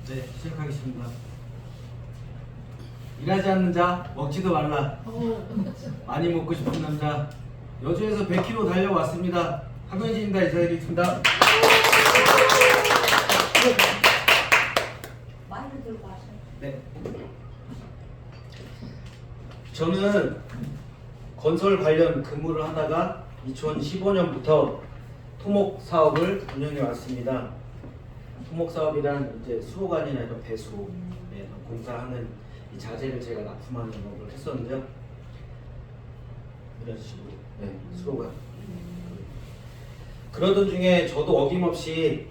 네, 시작하겠습니다. 일하지 않는 자 먹지도 말라. 많이 먹고 싶은 남자 여주에서 100km 달려왔습니다. 하면진입니다. 인사드리겠습니다. 마이크 들고 하세요. 네. 저는 건설 관련 근무를 하다가 2015년부터 토목 사업을 운영해 왔습니다. 토목 사업이란 이제 수호관이나 이런 배수, 공사하는 이 자재를 제가 납품하는 업을 했었는데요. 이런 식으로, 수호관. 그러던 중에 저도 어김없이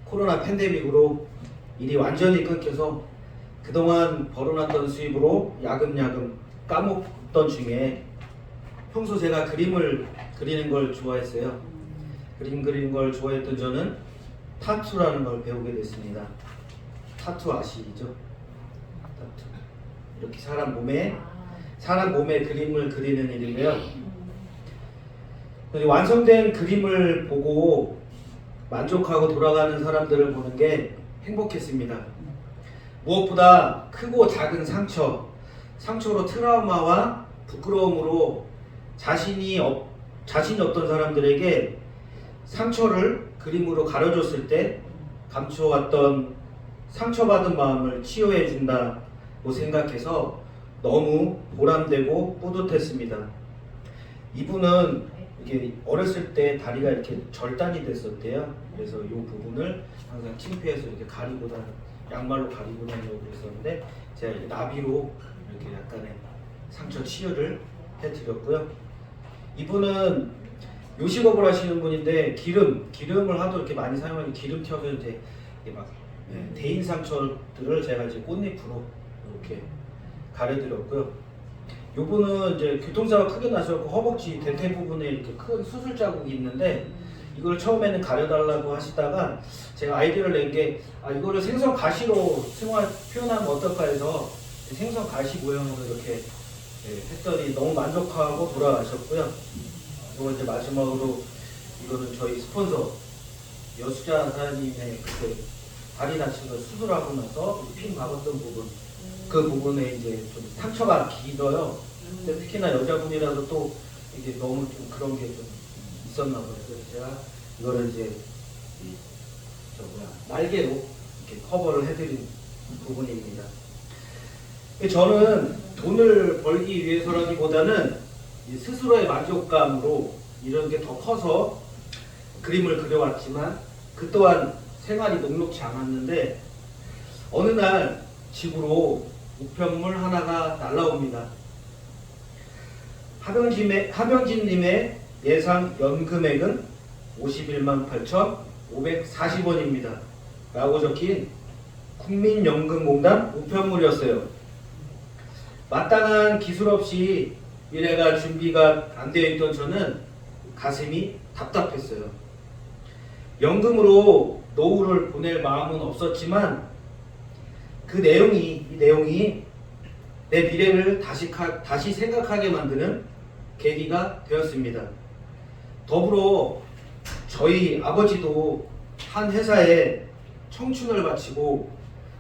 코로나 팬데믹으로 일이 완전히 끊겨서 그동안 벌어놨던 수입으로 야금야금 까먹던 중에 평소 제가 그림을 그리는 걸 좋아했어요. 그림 그리는 걸 좋아했던 저는 타투라는 걸 배우게 됐습니다. 타투 아시죠? 타투. 이렇게 사람 몸에 그림을 그리는 일인데요. 완성된 그림을 보고 만족하고 돌아가는 사람들을 보는 게 행복했습니다. 무엇보다 크고 작은 상처로 트라우마와 부끄러움으로 자신이 없던 사람들에게 상처를 그림으로 가려줬을 때 감춰왔던 상처받은 마음을 치유해 준다고 생각해서 너무 보람되고 뿌듯했습니다. 이분은 이게 어렸을 때 다리가 이렇게 절단이 됐었대요. 그래서 이 부분을 항상 창피해서 이렇게 양말로 가리고 다니려고 그랬었는데 제가 이렇게 나비로 이렇게 약간의 상처 치유를 해드렸고요. 이분은 요식업을 하시는 분인데 기름을 하도 이렇게 많이 사용하는 기름 튀어서 이제 막 대인 상처들을 제가 이제 꽃잎으로 이렇게 가려드렸고요. 요분은 이제 교통사고 크게 나셨고 허벅지 대퇴 부분에 이렇게 큰 수술 자국이 있는데 이걸 처음에는 가려달라고 하시다가 제가 아이디어를 낸 게 이거를 생선 가시로 표현하면 어떨까 해서 생선 가시 모양으로 이렇게 했더니 너무 만족하고 돌아가셨고요. 그리고 이제 마지막으로 이거는 저희 스폰서 여수자 사장님의 그때 다리 다친 걸 수술하고 나서 핀 박았던 부분 그 부분에 이제 좀 상처가 길어요. 근데 특히나 여자분이라도 또 이게 너무 좀 그런 게 좀 있었나 봐요. 그래서 제가 이거를 이제 날개로 이렇게 커버를 해드린 부분입니다. 저는 돈을 벌기 위해서라기보다는 스스로의 만족감으로 이런 게 더 커서 그림을 그려왔지만 그 또한 생활이 녹록지 않았는데 어느 날 집으로 우편물 하나가 날라옵니다. 하병진님의 예상 연금액은 51만 8,540원입니다. 라고 적힌 국민연금공단 우편물이었어요. 마땅한 기술 없이 미래가 준비가 안 되어 있던 저는 가슴이 답답했어요. 연금으로 노후를 보낼 마음은 없었지만 이 내용이 내 미래를 다시 생각하게 만드는 계기가 되었습니다. 더불어 저희 아버지도 한 회사에 청춘을 바치고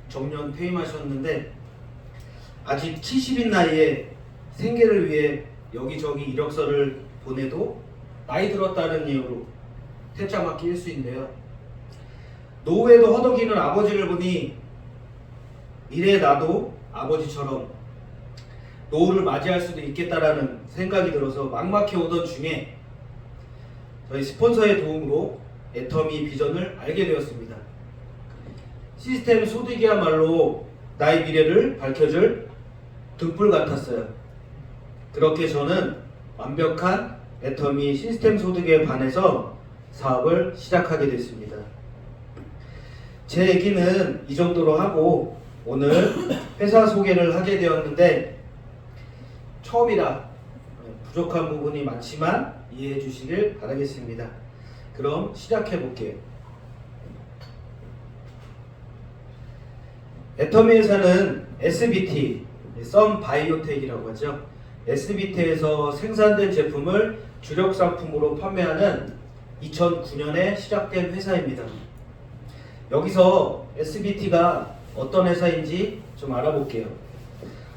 정년 퇴임하셨는데 아직 70인 나이에 생계를 위해 여기저기 이력서를 보내도 나이 들었다는 이유로 퇴짜 맞기 일수인데요. 노후에도 허덕이는 아버지를 보니 미래의 나도 아버지처럼 노후를 맞이할 수도 있겠다라는 생각이 들어서 막막해 오던 중에 저희 스폰서의 도움으로 애터미 비전을 알게 되었습니다. 시스템 소득이야말로 나의 미래를 밝혀줄 등불 같았어요. 그렇게 저는 완벽한 애터미 시스템 소득에 반해서 사업을 시작하게 됐습니다. 제 얘기는 이 정도로 하고 오늘 회사 소개를 하게 되었는데 처음이라 부족한 부분이 많지만 이해해 주시길 바라겠습니다. 그럼 시작해 볼게요. 애터미 회사는 SBT, 썬바이오텍이라고 하죠. SBT에서 생산된 제품을 주력 상품으로 판매하는 2009년에 시작된 회사입니다. 여기서 SBT가 어떤 회사인지 좀 알아볼게요.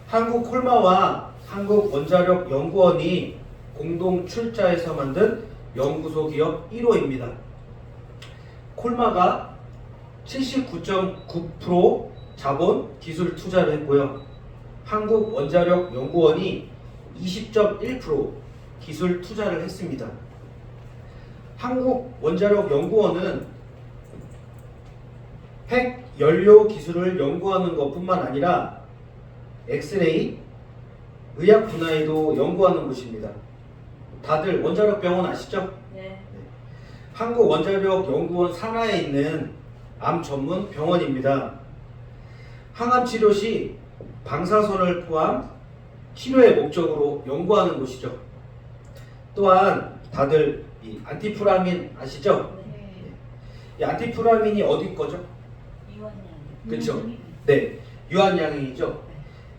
한국콜마와 한국원자력연구원이 공동 출자해서 만든 연구소 기업 1호입니다. 콜마가 79.9% 자본 기술 투자를 했고요. 한국원자력연구원이 20.1% 기술 투자를 했습니다. 한국원자력연구원은 핵 연료 기술을 연구하는 것뿐만 아니라 엑스레이, 의학 분야에도 연구하는 곳입니다. 다들 원자력병원 아시죠? 네. 한국원자력연구원 산하에 있는 암 전문 병원입니다. 항암 치료 시 방사선을 포함 치료의 목적으로 연구하는 곳이죠. 또한 다들 이 안티프라민 아시죠? 네. 이 안티프라민이 어디 거죠? 이원양. 그렇죠. 네, 유한양행이죠.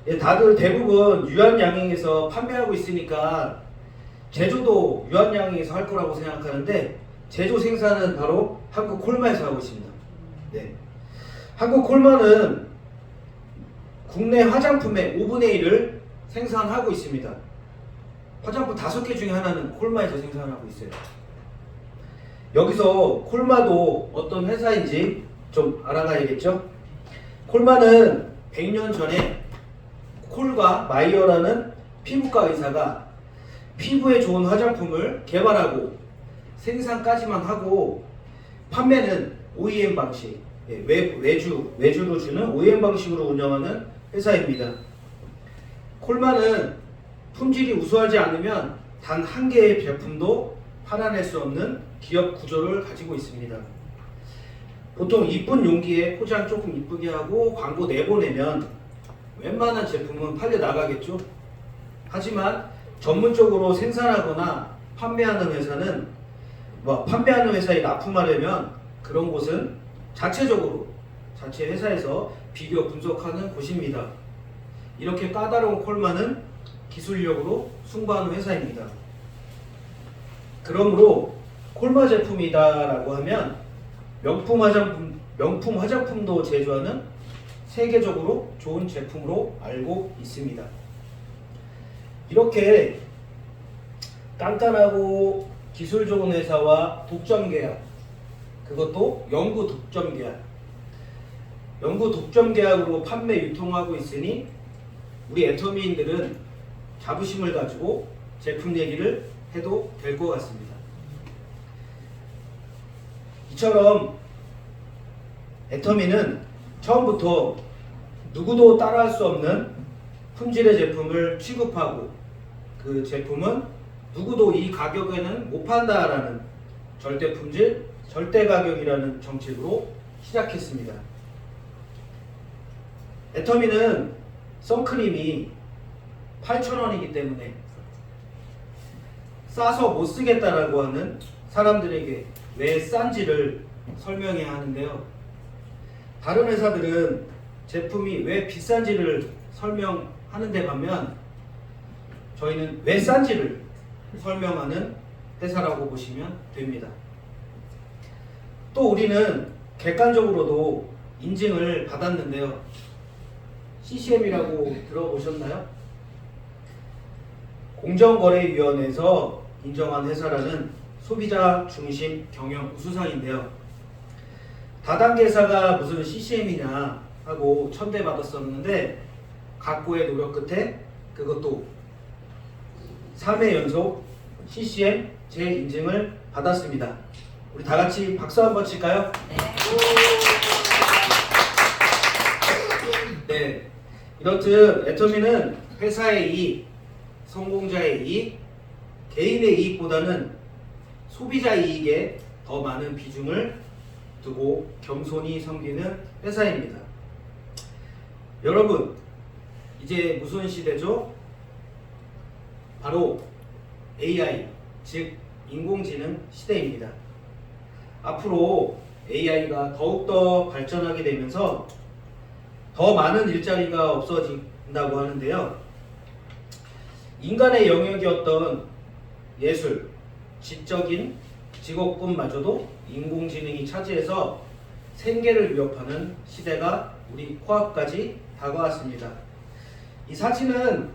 예, 다들 대부분 유한양행에서 판매하고 있으니까 제조도 유한양행에서 할 거라고 생각하는데 제조 생산은 바로 한국콜마에서 하고 있습니다. 네, 한국콜마는 국내 화장품의 5분의 1을 생산하고 있습니다. 화장품 5개 중에 하나는 콜마에서 생산하고 있어요. 여기서 콜마도 어떤 회사인지 좀 알아가야겠죠? 콜마는 100년 전에 콜과 마이어라는 피부과 의사가 피부에 좋은 화장품을 개발하고 생산까지만 하고 판매는 OEM 방식, 외주로 주는 OEM 방식으로 운영하는 회사입니다. 콜마는 품질이 우수하지 않으면 단 한 개의 제품도 팔아낼 수 없는 기업 구조를 가지고 있습니다. 보통 이쁜 용기에 포장 조금 이쁘게 하고 광고 내보내면 웬만한 제품은 팔려 나가겠죠. 하지만 전문적으로 생산하거나 판매하는 회사는 판매하는 회사에 납품하려면 그런 곳은 자체 회사에서 비교 분석하는 곳입니다. 이렇게 까다로운 콜마는 기술력으로 승부하는 회사입니다. 그러므로 콜마 제품이다라고 하면 명품 화장품도 제조하는 세계적으로 좋은 제품으로 알고 있습니다. 이렇게 깐깐하고 기술 좋은 회사와 독점 계약, 그것도 연구 독점 계약, 연구 독점 계약으로 판매 유통하고 있으니 우리 애터미인들은 자부심을 가지고 제품 얘기를 해도 될 것 같습니다. 이처럼 애터미는 처음부터 누구도 따라할 수 없는 품질의 제품을 취급하고 그 제품은 누구도 이 가격에는 못 판다라는 절대 품질, 절대 가격이라는 정책으로 시작했습니다. 애터미는 선크림이 8,000원이기 때문에 싸서 못 쓰겠다라고 하는 사람들에게 왜 싼지를 설명해야 하는데요. 다른 회사들은 제품이 왜 비싼지를 설명하는데 반면 저희는 왜 싼지를 설명하는 회사라고 보시면 됩니다. 또 우리는 객관적으로도 인증을 받았는데요. CCM이라고 들어보셨나요? 공정거래위원회에서 인정한 회사라는 소비자 중심 경영 우수상인데요. 다단계사가 무슨 CCM이냐 하고 천대받았었는데 각고의 노력 끝에 그것도 3회 연속 CCM 재인증을 받았습니다. 우리 다 같이 박수 한번 칠까요? 네. 이렇듯 애터미는 회사의 이익, 성공자의 이익, 개인의 이익보다는 소비자 이익에 더 많은 비중을 두고 겸손히 섬기는 회사입니다. 여러분, 이제 무슨 시대죠? 바로 AI, 즉 인공지능 시대입니다. 앞으로 AI가 더욱더 발전하게 되면서 더 많은 일자리가 없어진다고 하는데요. 인간의 영역이었던 예술, 지적인 직업군마저도 인공지능이 차지해서 생계를 위협하는 시대가 우리 코앞까지 다가왔습니다. 이 사진은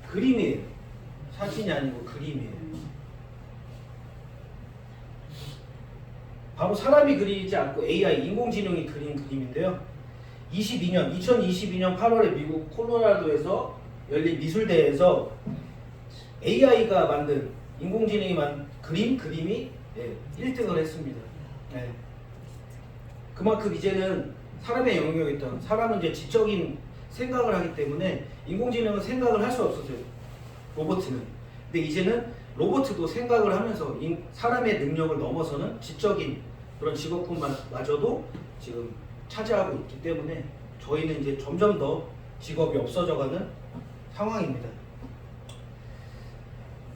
그림이에요. 사진이 아니고 그림이에요. 바로 사람이 그리지 않고 AI, 인공지능이 그린 그림인데요. 2022년 8월에 미국 콜로라도에서 열린 미술대회에서 AI가 만든 인공지능이 만든 그림이 1등을 했습니다. 네. 그만큼 이제는 사람의 영역에 있던 사람은 이제 지적인 생각을 하기 때문에 인공지능은 생각을 할 수 없었어요. 로봇은. 근데 이제는 로봇도 생각을 하면서 사람의 능력을 넘어서는 지적인 그런 직업군마저도 지금 차지하고 있기 때문에 저희는 이제 점점 더 직업이 없어져가는 상황입니다.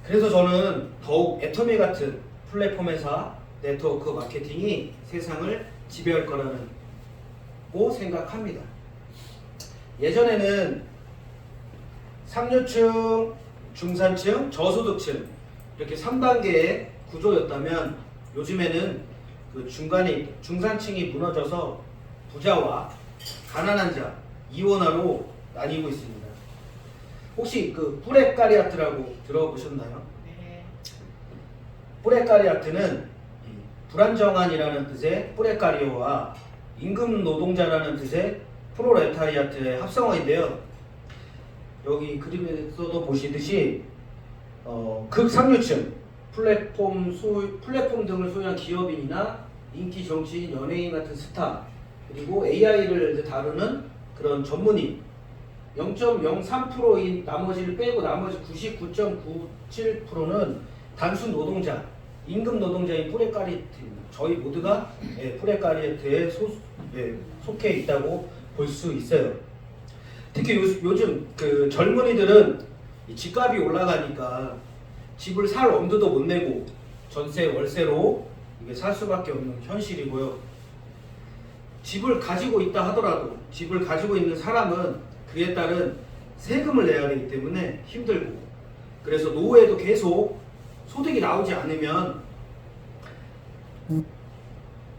그래서 저는 더욱 애터미 같은 플랫폼 회사, 네트워크 마케팅이 세상을 지배할 거라고 생각합니다. 예전에는 상류층, 중산층, 저소득층 이렇게 3단계의 구조였다면 요즘에는 그 중간에 중산층이 무너져서 부자와 가난한 자, 이원화로 나뉘고 있습니다. 혹시 그 뿌레까리아트라고 들어보셨나요? 네. 뿌레까리아트는 불안정한이라는 뜻의 뿌레까리오와 임금 노동자라는 뜻의 프로레타리아트의 합성어인데요. 여기 그림에서도 보시듯이 극상류층, 플랫폼 등을 소유한 기업인이나 인기 정치인, 연예인 같은 스타, 그리고 AI를 다루는 그런 전문인 0.03%인 나머지를 빼고 나머지 99.97%는 단순 노동자, 임금 노동자인 뿌레까리아트입니다. 저희 모두가 뿌레까리아트에 속해 있다고 볼 수 있어요. 특히 요즘 그 젊은이들은 집값이 올라가니까 집을 살 엄두도 못 내고 전세, 월세로 이게 살 수밖에 없는 현실이고요. 집을 가지고 있다 하더라도 집을 가지고 있는 사람은 그에 따른 세금을 내야 되기 때문에 힘들고, 그래서 노후에도 계속 소득이 나오지 않으면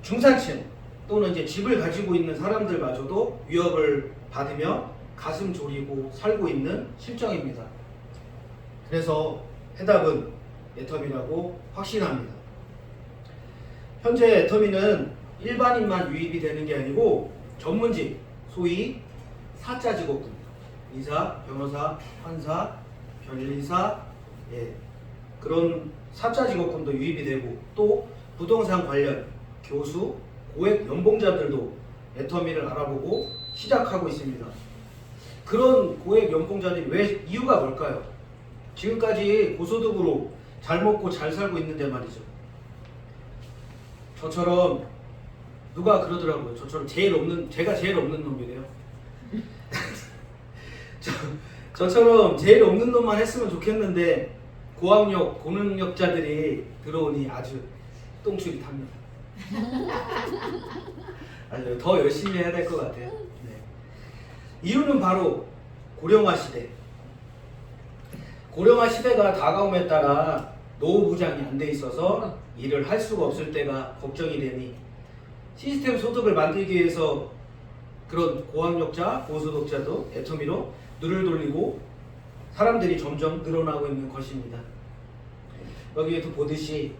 중산층 또는 이제 집을 가지고 있는 사람들마저도 위협을 받으며 가슴 졸이고 살고 있는 실정입니다. 그래서 해답은 애터미라고 확신합니다. 현재 애터미는 일반인만 유입이 되는 게 아니고 전문직, 소위 사자 직업군, 의사, 변호사, 판사, 변리사, 그런 사자 직업군도 유입이 되고, 또 부동산 관련 교수, 고액 연봉자들도 애터미를 알아보고 시작하고 있습니다. 그런 고액 연봉자들이 왜, 이유가 뭘까요? 지금까지 고소득으로 잘 먹고 잘 살고 있는데 말이죠. 저처럼 누가 그러더라고요. 저처럼 제가 제일 없는 놈이래요. 저처럼 제일 없는 놈만 했으면 좋겠는데 고학력, 고능력자들이 들어오니 아주 똥줄이 탑니다. 아주 더 열심히 해야 될 것 같아요. 네. 이유는 바로 고령화 시대. 고령화 시대가 다가옴에 따라 노후 보장이 안 돼 있어서 일을 할 수가 없을 때가 걱정이 되니 시스템 소득을 만들기 위해서 그런 고학력자, 고소득자도 애터미로 눈을 돌리고 사람들이 점점 늘어나고 있는 것입니다. 여기에도 보듯이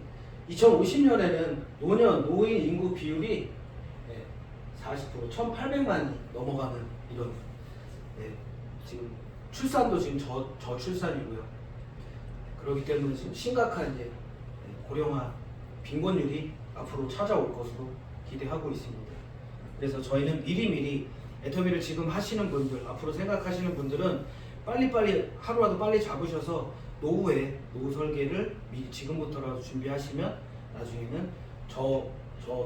2050년에는 노인 인구 비율이 40%, 1,800만이 넘어가는 이런, 지금 출산도 지금 저출산이고요. 그렇기 때문에 지금 심각한 이제 고령화 빈곤율이 앞으로 찾아올 것으로 기대하고 있습니다. 그래서 저희는 미리미리 애터미를 지금 하시는 분들, 앞으로 생각하시는 분들은 빨리빨리 하루라도 빨리 잡으셔서 노후에 노후 설계를 미리 지금부터라도 준비하시면 나중에는 저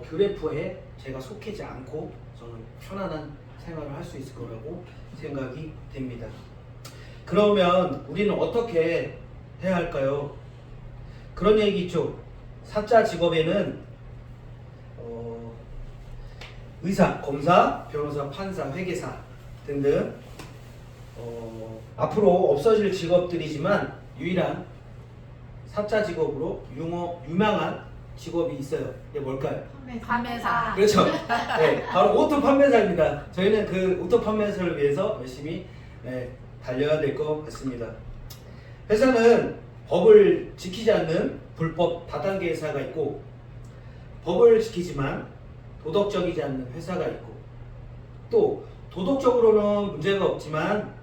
그래프에 제가 속하지 않고 저는 편안한 생활을 할 수 있을 거라고 생각이 됩니다. 그러면 우리는 어떻게 해야 할까요? 그런 얘기 있죠. 사자 직업에는 의사, 검사, 변호사, 판사, 회계사 등등 앞으로 없어질 직업들이지만 유일한 사자 직업으로 유명한 직업이 있어요. 이게 뭘까요? 판매사. 그렇죠. 네, 바로 오토 판매사입니다. 저희는 그 오토 판매사를 위해서 열심히 달려야 될 것 같습니다. 회사는 법을 지키지 않는 불법 다단계 회사가 있고, 법을 지키지만 도덕적이지 않는 회사가 있고, 또 도덕적으로는 문제가 없지만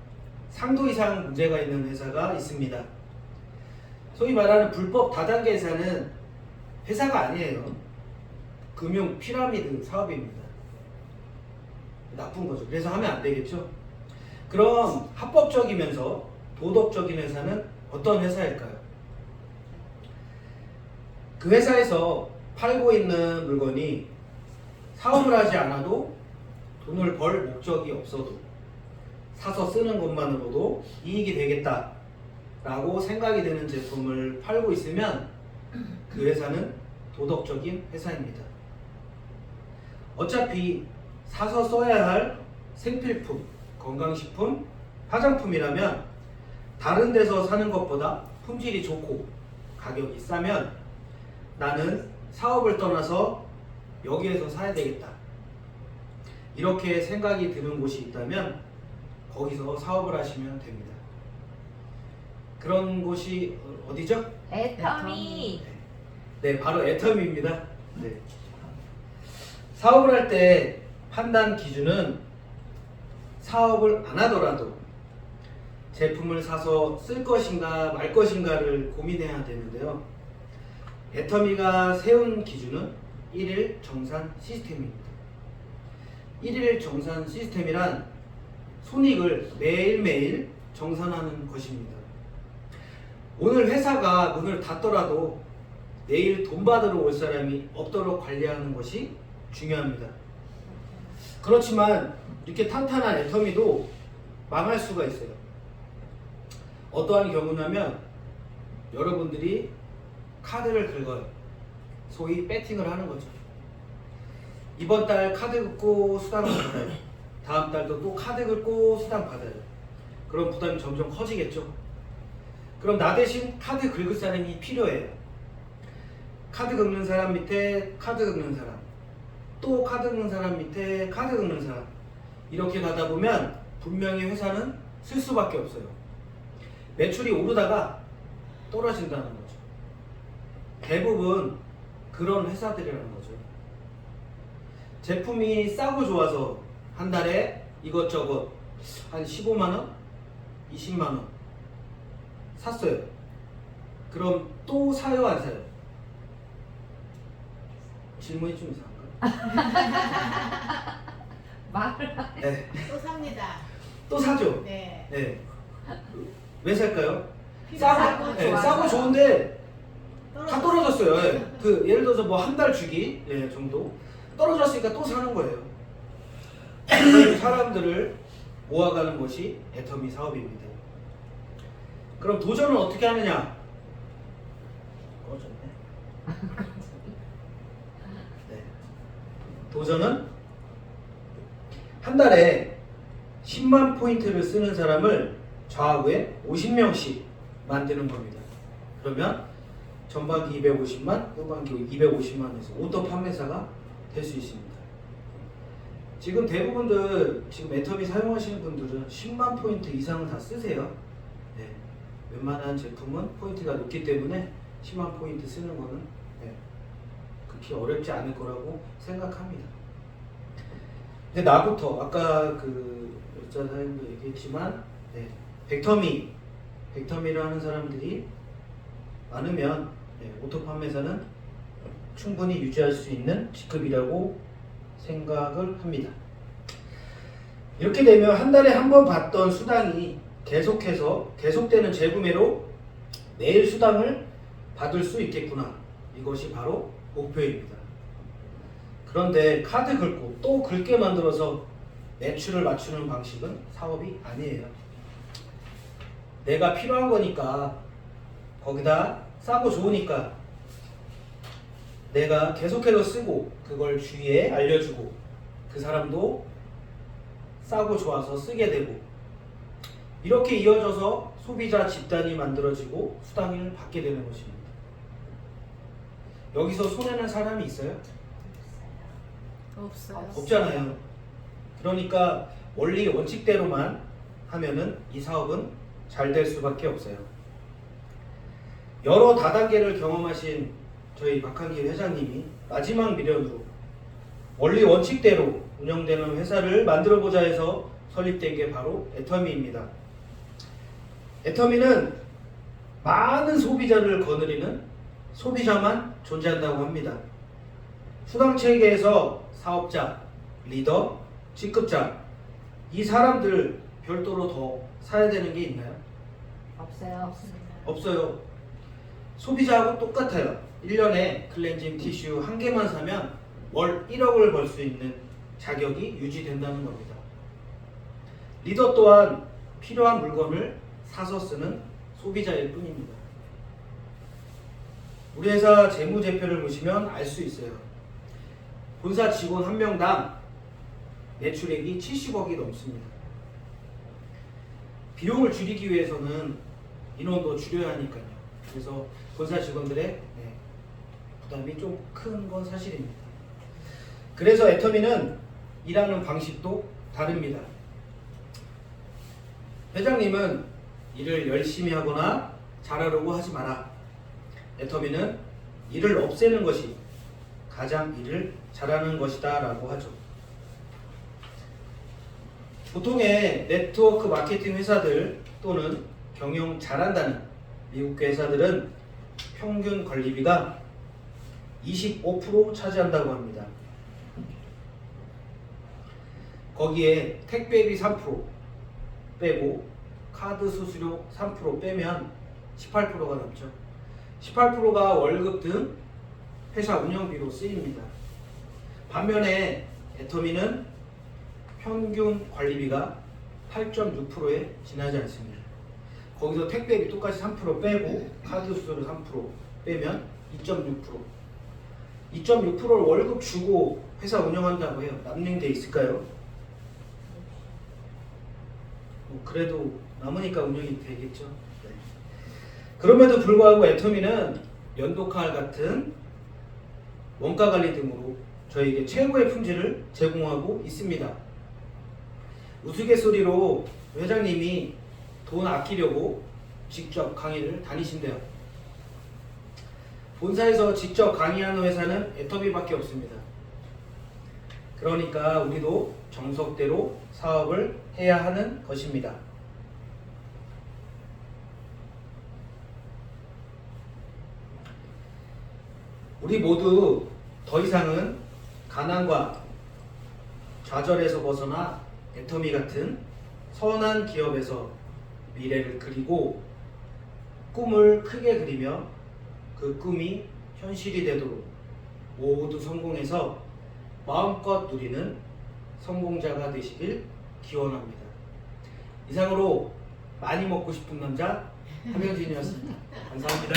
상도 이상 문제가 있는 회사가 있습니다. 소위 말하는 불법 다단계 회사는 회사가 아니에요. 금융 피라미드 사업입니다. 나쁜 거죠. 그래서 하면 안 되겠죠. 그럼 합법적이면서 도덕적인 회사는 어떤 회사일까요? 그 회사에서 팔고 있는 물건이 사업을 하지 않아도 돈을 벌 목적이 없어도 사서 쓰는 것만으로도 이익이 되겠다 라고 생각이 드는 제품을 팔고 있으면 그 회사는 도덕적인 회사입니다. 어차피 사서 써야 할 생필품, 건강식품, 화장품이라면 다른 데서 사는 것보다 품질이 좋고 가격이 싸면 나는 사업을 떠나서 여기에서 사야 되겠다, 이렇게 생각이 드는 곳이 있다면 거기서 사업을 하시면 됩니다. 그런 곳이 어디죠? 애터미. 네, 바로 애터미입니다. 네. 사업을 할 때 판단 기준은 사업을 안 하더라도 제품을 사서 쓸 것인가 말 것인가를 고민해야 되는데요. 애터미가 세운 기준은 1일 정산 시스템입니다. 1일 정산 시스템이란 손익을 매일매일 정산하는 것입니다. 오늘 회사가 문을 닫더라도 내일 돈 받으러 올 사람이 없도록 관리하는 것이 중요합니다. 그렇지만 이렇게 탄탄한 애터미도 망할 수가 있어요. 어떠한 경우냐면 여러분들이 카드를 긁어요. 소위 배팅을 하는 거죠. 이번 달 카드 긁고 수당을 받아요. 다음 달도 또 카드 긁고 수당 받아요. 그럼 부담이 점점 커지겠죠. 그럼 나 대신 카드 긁을 사람이 필요해요. 카드 긁는 사람 밑에 카드 긁는 사람, 또 카드 긁는 사람 밑에 카드 긁는 사람, 이렇게 가다 보면 분명히 회사는 쓸 수밖에 없어요. 매출이 오르다가 떨어진다는 거죠. 대부분 그런 회사들이라는 거죠. 제품이 싸고 좋아서 한 달에 이것저것 한 15만원? 20만원 샀어요. 그럼 또 사요, 안 사요? 질문이 좀 이상한가요? 말을 네. 또 삽니다. 또 사죠? 네. 네. 왜 살까요? 싸고 싸고 좋은데 다 떨어졌어요. 떨어졌어요. 예. 그 예를 들어서 뭐 한 달 주기 정도 떨어졌으니까 또 사는 거예요. 그런 사람들을 모아가는 것이 애터미 사업입니다. 그럼 도전은 어떻게 하느냐? 꺼졌네. 네. 도전은 한 달에 10만 포인트를 쓰는 사람을 좌우에 50명씩 만드는 겁니다. 그러면 전반기 250만, 후반기 250만에서 오토 판매사가 될 수 있습니다. 지금 대부분들 지금 애터미 사용하시는 분들은 10만 포인트 이상은 다 쓰세요. 네. 웬만한 제품은 포인트가 높기 때문에 10만 포인트 쓰는 거는 그렇게 어렵지 않을 거라고 생각합니다. 근데 나부터 아까 그 여자 사연도 얘기했지만 백터미를 하는 사람들이 많으면 오토 판매사는 충분히 유지할 수 있는 직급이라고 생각을 합니다. 이렇게 되면 한 달에 한 번 받던 수당이 계속해서 계속되는 재구매로 매일 수당을 받을 수 있겠구나. 이것이 바로 목표입니다. 그런데 카드 긁고 또 긁게 만들어서 매출을 맞추는 방식은 사업이 아니에요. 내가 필요한 거니까 거기다 싸고 좋으니까 내가 계속해서 쓰고 그걸 주위에 알려주고 그 사람도 싸고 좋아서 쓰게 되고 이렇게 이어져서 소비자 집단이 만들어지고 수당을 받게 되는 것입니다. 여기서 손해는 사람이 있어요? 없어요. 없잖아요. 그러니까 원리 원칙대로만 하면은 이 사업은 잘 될 수밖에 없어요. 여러 다단계를 경험하신 저희 박한길 회장님이 마지막 미련으로 원리 원칙대로 운영되는 회사를 만들어보자 해서 설립된 게 바로 애터미입니다. 애터미는 많은 소비자를 거느리는 소비자만 존재한다고 합니다. 수당체계에서 사업자, 리더, 직급자 이 사람들 별도로 더 사야 되는 게 있나요? 없어요. 없어요. 소비자하고 똑같아요. 1년에 클렌징 티슈 한 개만 사면 월 1억을 벌 수 있는 자격이 유지된다는 겁니다. 리더 또한 필요한 물건을 사서 쓰는 소비자일 뿐입니다. 우리 회사 재무제표를 보시면 알 수 있어요. 본사 직원 한 명당 매출액이 70억이 넘습니다. 비용을 줄이기 위해서는 인원도 줄여야 하니까요. 그래서 본사 직원들의 부담이 좀 큰 건 사실입니다. 그래서 애터미는 일하는 방식도 다릅니다. 회장님은 일을 열심히 하거나 잘하려고 하지 마라. 애터미는 일을 없애는 것이 가장 일을 잘하는 것이다 라고 하죠. 보통의 네트워크 마케팅 회사들 또는 경영 잘한다는 미국 회사들은 평균 관리비가 25% 차지한다고 합니다. 거기에 택배비 3% 빼고 카드 수수료 3% 빼면 18%가 남죠. 18%가 월급 등 회사 운영비로 쓰입니다. 반면에 애터미는 평균 관리비가 8.6%에 지나지 않습니다. 거기서 택배비 똑같이 3% 빼고 카드 수수료 3% 빼면 2.6%. 2.6%를 월급 주고 회사 운영한다고 해요. 남는 게 있을까요? 그래도 남으니까 운영이 되겠죠. 네. 그럼에도 불구하고 애터미는 연도칼 같은 원가 관리 등으로 저에게 최고의 품질을 제공하고 있습니다. 우스갯소리로 회장님이 돈 아끼려고 직접 강의를 다니신대요. 본사에서 직접 강의하는 회사는 애터미밖에 없습니다. 그러니까 우리도 정석대로 사업을 해야 하는 것입니다. 우리 모두 더 이상은 가난과 좌절에서 벗어나 애터미 같은 선한 기업에서 미래를 그리고 꿈을 크게 그리며 그 꿈이 현실이 되도록 모두 성공해서 마음껏 누리는 성공자가 되시길 기원합니다. 이상으로 많이 먹고 싶은 남자 함영진이었습니다. 감사합니다.